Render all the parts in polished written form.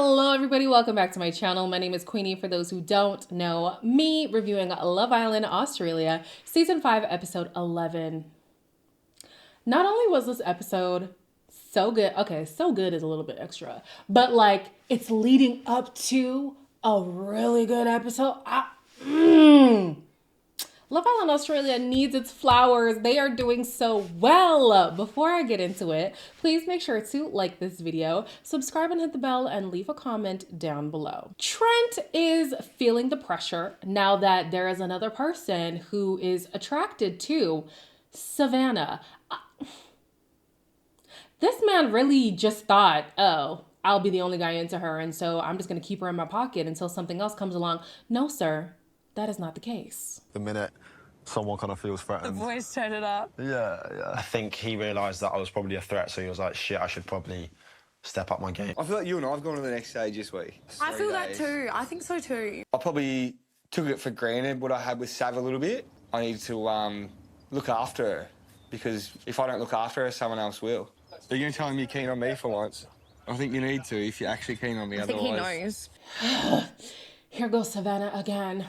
Hello everybody, welcome back to my channel. My name is Queenie, for those who don't know me, reviewing Love Island Australia, Season 5, Episode 11. Not only was this episode so good, okay, so good is a little bit extra, but like, it's leading up to a really good episode. Love Island Australia needs its flowers. They are doing so well. Before I get into it, please make sure to like this video, subscribe and hit the bell, and leave a comment down below. Trent is feeling the pressure now that there is another person who is attracted to Savannah. This man really just thought, oh, I'll be the only guy into her, and so I'm just gonna keep her in my pocket until something else comes along. No, sir. That is not the case. The minute someone kind of feels threatened. The voice turned it up. Yeah. I think he realised that I was probably a threat, so he was like, shit, I should probably step up my game. I feel like you and I have gone to the next stage this week. I feel that too. I think so too. I probably took it for granted what I had with Sav a little bit. I need to look after her, because if I don't look after her, someone else will. Are you going to tell him you're keen on me for once? I think you need to if you're actually keen on me. I think he knows. Here goes Savannah again.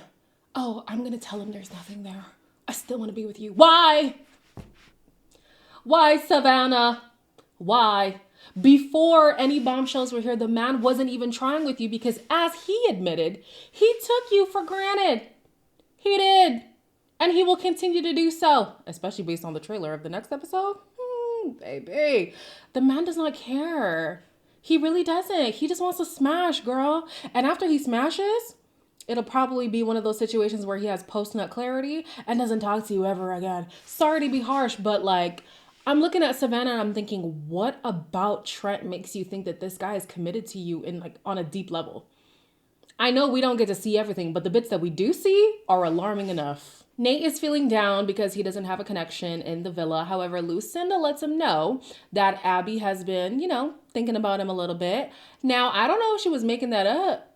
Oh, I'm gonna tell him there's nothing there. I still want to be with you. Why? Why, Savannah? Why? Before any bombshells were here, the man wasn't even trying with you because, as he admitted, he took you for granted. He did. And he will continue to do so, especially based on the trailer of the next episode. Baby, the man does not care. He really doesn't. He just wants to smash, girl. And after he smashes, it'll probably be one of those situations where he has post-nut clarity and doesn't talk to you ever again. Sorry to be harsh, but like, I'm looking at Savannah and I'm thinking, what about Trent makes you think that this guy is committed to you in like on a deep level? I know we don't get to see everything, but the bits that we do see are alarming enough. Nate is feeling down because he doesn't have a connection in the villa. However, Lucinda lets him know that Abby has been, thinking about him a little bit. Now, I don't know if she was making that up.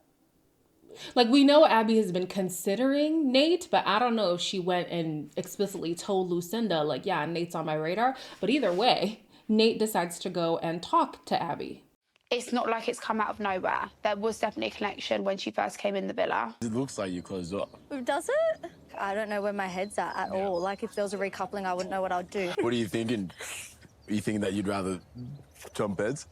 Like, we know Abby has been considering Nate, but I don't know if she went and explicitly told Lucinda, like, yeah, Nate's on my radar. But either way, Nate decides to go and talk to Abby. It's not like it's come out of nowhere. There was definitely a connection when she first came in the villa. It looks like you closed up. Does it? I don't know where my head's at all. Like, if there was a recoupling, I wouldn't know what I'd do. What are you thinking? Are you thinking that you'd rather jump beds?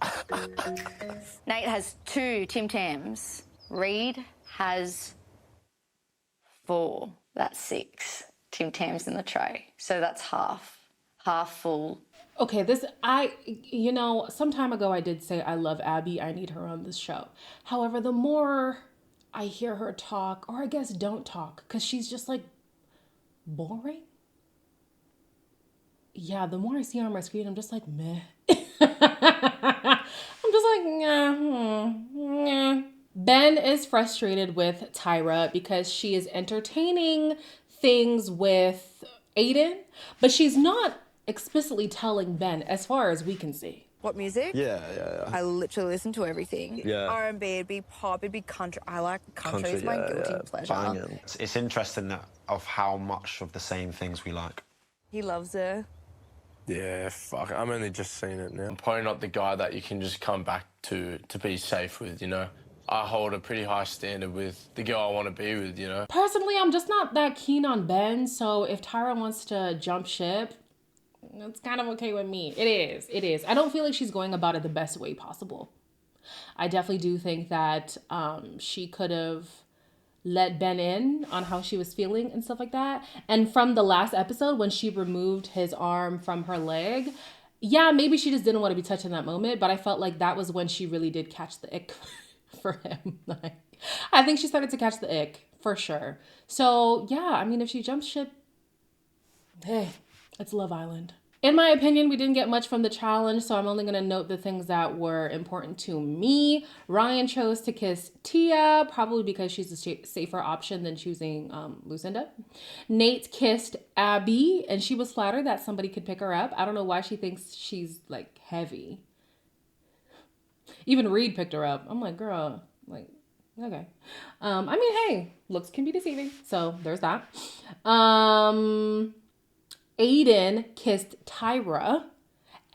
Nate has 2 Tim Tams. Reed has 4. That's 6 Tim Tams in the tray. So that's half full. Okay, some time ago I did say I love Abby. I need her on this show. However, the more I hear her talk, or I guess don't talk, because she's just like boring. Yeah, the more I see her on my screen, I'm just like, meh. I'm just like, nah. Ben is frustrated with Tyra because she is entertaining things with Aiden, but she's not explicitly telling Ben, as far as we can see. What music? Yeah. I literally listen to everything. Yeah. R&B, it'd be pop, it'd be country. I like country. It's my guilty pleasure. Banging. It's interesting that of how much of the same things we like. He loves her. Yeah, fuck. I'm only just seeing it now. I'm probably not the guy that you can just come back to be safe with, I hold a pretty high standard with the girl I want to be with, Personally, I'm just not that keen on Ben, so if Tyra wants to jump ship, it's kind of okay with me. It is. I don't feel like she's going about it the best way possible. I definitely do think that she could have let Ben in on how she was feeling and stuff like that. And from the last episode, when she removed his arm from her leg, yeah, maybe she just didn't want to be touched in that moment, but I felt like that was when she really did catch the ick for him. Like, I think she started to catch the ick for sure. So yeah, I mean, if she jumps ship, hey, it's Love Island. In my opinion, we didn't get much from the challenge, so I'm only going to note the things that were important to me. Ryan chose to kiss Tia, probably because she's a safer option than choosing Lucinda. Nate kissed Abby, and she was flattered that somebody could pick her up. I don't know why she thinks she's, like, heavy. Even Reed picked her up. I'm like, girl, like, okay. I mean, hey, looks can be deceiving, so there's that. Aiden kissed Tyra,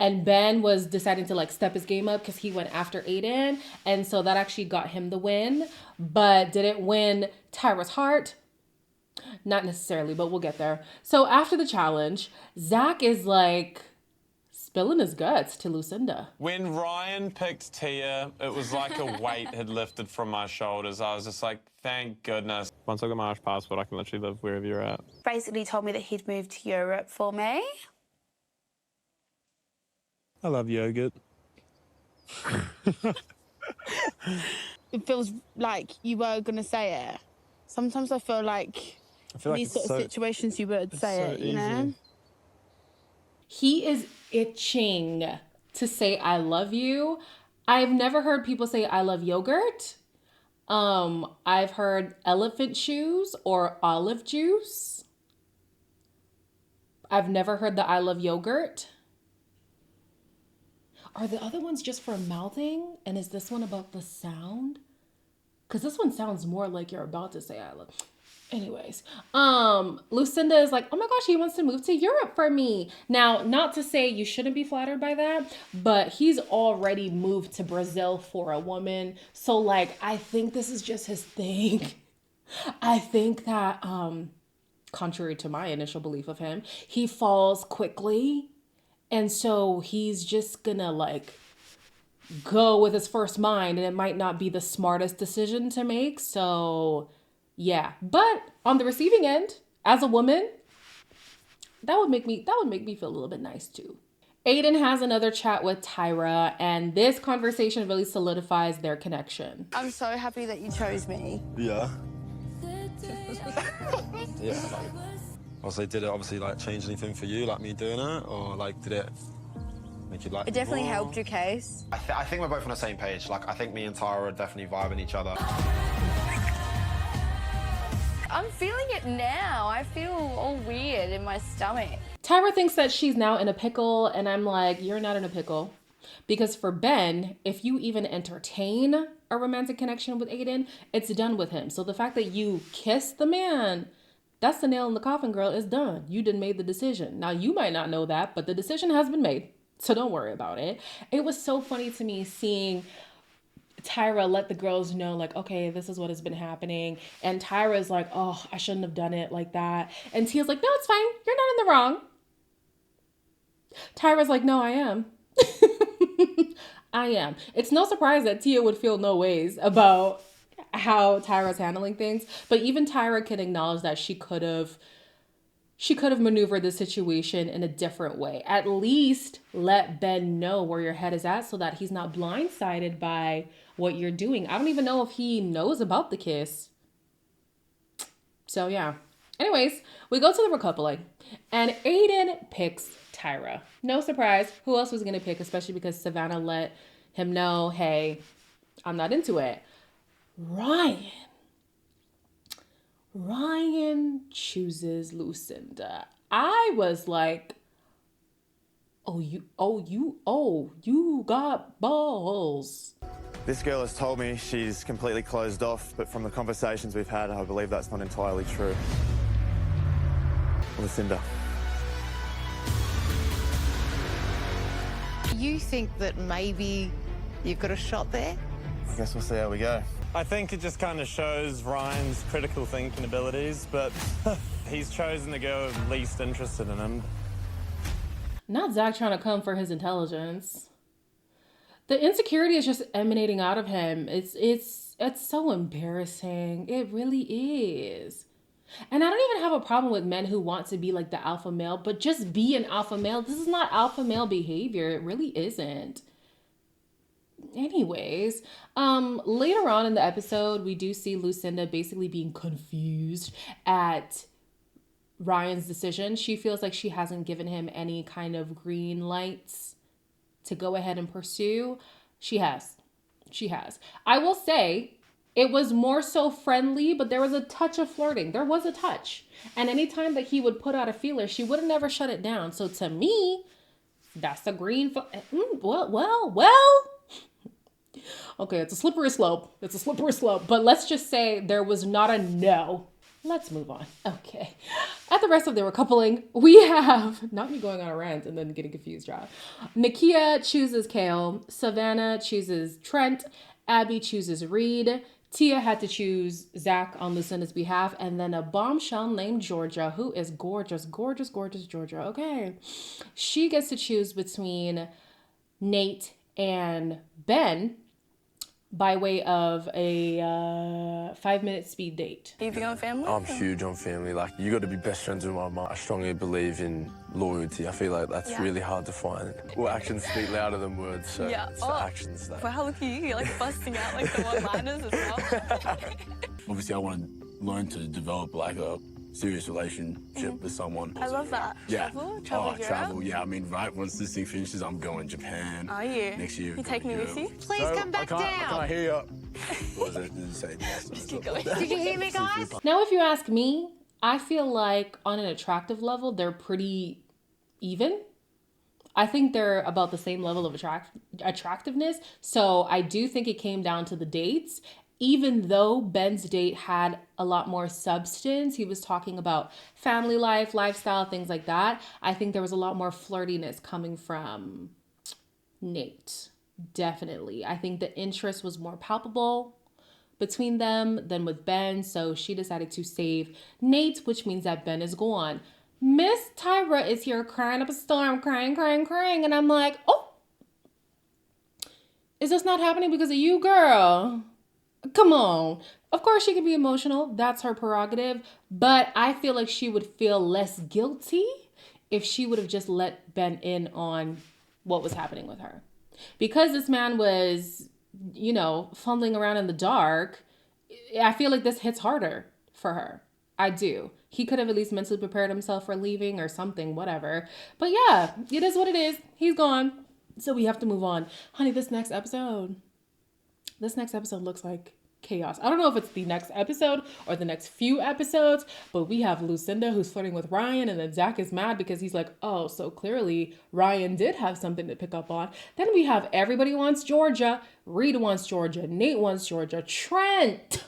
And Ben was deciding to like step his game up because he went after Aiden. And so that actually got him the win. But did it win Tyra's heart? Not necessarily, but we'll get there. So after the challenge, Zach is like spilling his guts to Lucinda. When Ryan picked Tia, it was like a weight had lifted from my shoulders. I was just like, thank goodness. Once I got my Irish passport, I can literally live wherever you're at. Basically told me that he'd moved to Europe for me. I love yogurt. It feels like you were going to say it. Sometimes I feel like these sort of situations you would say it, you know? He is itching to say I love you. I've never heard people say I love yogurt. I've heard elephant shoes or olive juice. I've never heard the I love yogurt. Are the other ones just for mouthing? And is this one about the sound? Because this one sounds more like you're about to say I love. Anyways, Lucinda is like, oh my gosh, he wants to move to Europe for me. Now, not to say you shouldn't be flattered by that, but he's already moved to Brazil for a woman. So like, I think this is just his thing. I think that, contrary to my initial belief of him, he falls quickly. And so he's just gonna like go with his first mind, and it might not be the smartest decision to make. So yeah, but on the receiving end, as a woman, that would make me feel a little bit nice too. Aiden has another chat with Tyra, and this conversation really solidifies their connection. I'm so happy that you chose me. Yeah. Yeah, like, also, did it obviously like change anything for you, like me doing it, or like did it make you like It definitely more? helped your case. I think we're both on the same page. Like, I think me and Tyra are definitely vibing each other. I'm feeling it now. I feel all weird in my stomach. Tyra thinks that she's now in a pickle, and I'm like, you're not in a pickle. Because for Ben, if you even entertain a romantic connection with Aiden, it's done with him. So the fact that you kiss the man, that's the nail in the coffin, girl. It's done. You done made the decision. Now, you might not know that, but the decision has been made. So don't worry about it. It was so funny to me seeing Tyra let the girls know, like, okay, this is what has been happening. And Tyra's like, oh, I shouldn't have done it like that. And Tia's like, no, it's fine. You're not in the wrong. Tyra's like, no, I am. I am. It's no surprise that Tia would feel no ways about how Tyra's handling things. But even Tyra can acknowledge that she could have maneuvered the situation in a different way. At least let Ben know where your head is at so that he's not blindsided by what you're doing. I don't even know if he knows about the kiss. So yeah. Anyways, we go to the recoupling, and Aiden picks Tyra. No surprise. Who else was going to pick, especially because Savannah let him know, hey, I'm not into it. Ryan chooses Lucinda. I was like, you got balls. This girl has told me she's completely closed off, but from the conversations we've had, I believe that's not entirely true. Lucinda. You think that maybe you've got a shot there? I guess we'll see how we go. I think it just kind of shows Ryan's critical thinking abilities, but he's chosen the girl least interested in him. Not Zach trying to come for his intelligence. The insecurity is just emanating out of him. It's so embarrassing. It really is. And I don't even have a problem with men who want to be like the alpha male, but just be an alpha male. This is not alpha male behavior. It really isn't. Anyways, later on in the episode, we do see Lucinda basically being confused at Ryan's decision. She feels like she hasn't given him any kind of green lights to go ahead and pursue. She has. I will say it was more so friendly, but there was a touch of flirting. There was a touch. And anytime that he would put out a feeler, she would have never shut it down. So to me, that's a green well. Okay, it's a slippery slope. But let's just say there was not a no Let's move on. Okay. At the rest of their coupling, we have, not me going on a rant and then getting confused, y'all. Nakia chooses Kale. Savannah chooses Trent. Abby chooses Reed. Tia had to choose Zach on Lucinda's behalf. And then a bombshell named Georgia, who is gorgeous, gorgeous, gorgeous Georgia. Okay. She gets to choose between Nate and Ben by way of a 5-minute speed date. You big on family? I'm huge on family. Like, you got to be best friends with my mum. I strongly believe in loyalty. I feel like that's really hard to find. Well, actions speak louder than words, so it's the actions that... Wow, look at you. You're like busting out like the one-liners as well. Obviously, I want to learn to develop like a serious relationship with someone. I love that. Yeah. Travel Europe? Travel. Yeah, I mean, right once this thing finishes, I'm going to Japan. Are you? Next year. You take me with you? Please come back down. I can't hear you. What was it? Did it say Just keep going. Did you hear me, guys? Now, if you ask me, I feel like on an attractive level, they're pretty even. I think they're about the same level of attractiveness. So I do think it came down to the dates. Even though Ben's date had a lot more substance, he was talking about family life, lifestyle, things like that. I think there was a lot more flirtiness coming from Nate. Definitely. I think the interest was more palpable between them than with Ben. So she decided to save Nate, which means that Ben is gone. Miss Tyra is here crying up a storm, crying. And I'm like, oh, is this not happening because of you, girl? Come on. Of course she can be emotional. That's her prerogative. But I feel like she would feel less guilty if she would have just let Ben in on what was happening with her. Because this man was, fumbling around in the dark, I feel like this hits harder for her. I do. He could have at least mentally prepared himself for leaving or something, whatever. But yeah, it is what it is. He's gone. So we have to move on. Honey, this next episode looks like chaos. I don't know if it's the next episode or the next few episodes, but we have Lucinda who's flirting with Ryan, and then Zach is mad because he's like, oh, so clearly Ryan did have something to pick up on. Then we have everybody wants Georgia. Reed wants Georgia. Nate wants Georgia. Trent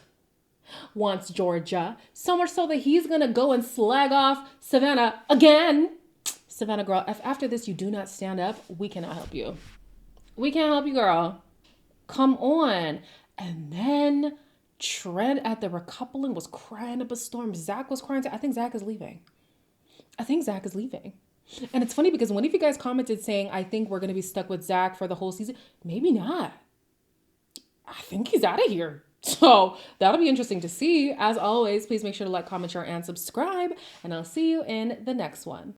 wants Georgia. So much so that he's gonna go and slag off Savannah again. Savannah, girl, if after this you do not stand up, we cannot help you. We can't help you, girl. Come on. And then Trent at the recoupling was crying up a storm. Zach was crying. I think Zach is leaving. And it's funny because one of you guys commented saying, I think we're going to be stuck with Zach for the whole season. Maybe not. I think he's out of here. So that'll be interesting to see. As always, please make sure to like, comment, share, and subscribe. And I'll see you in the next one.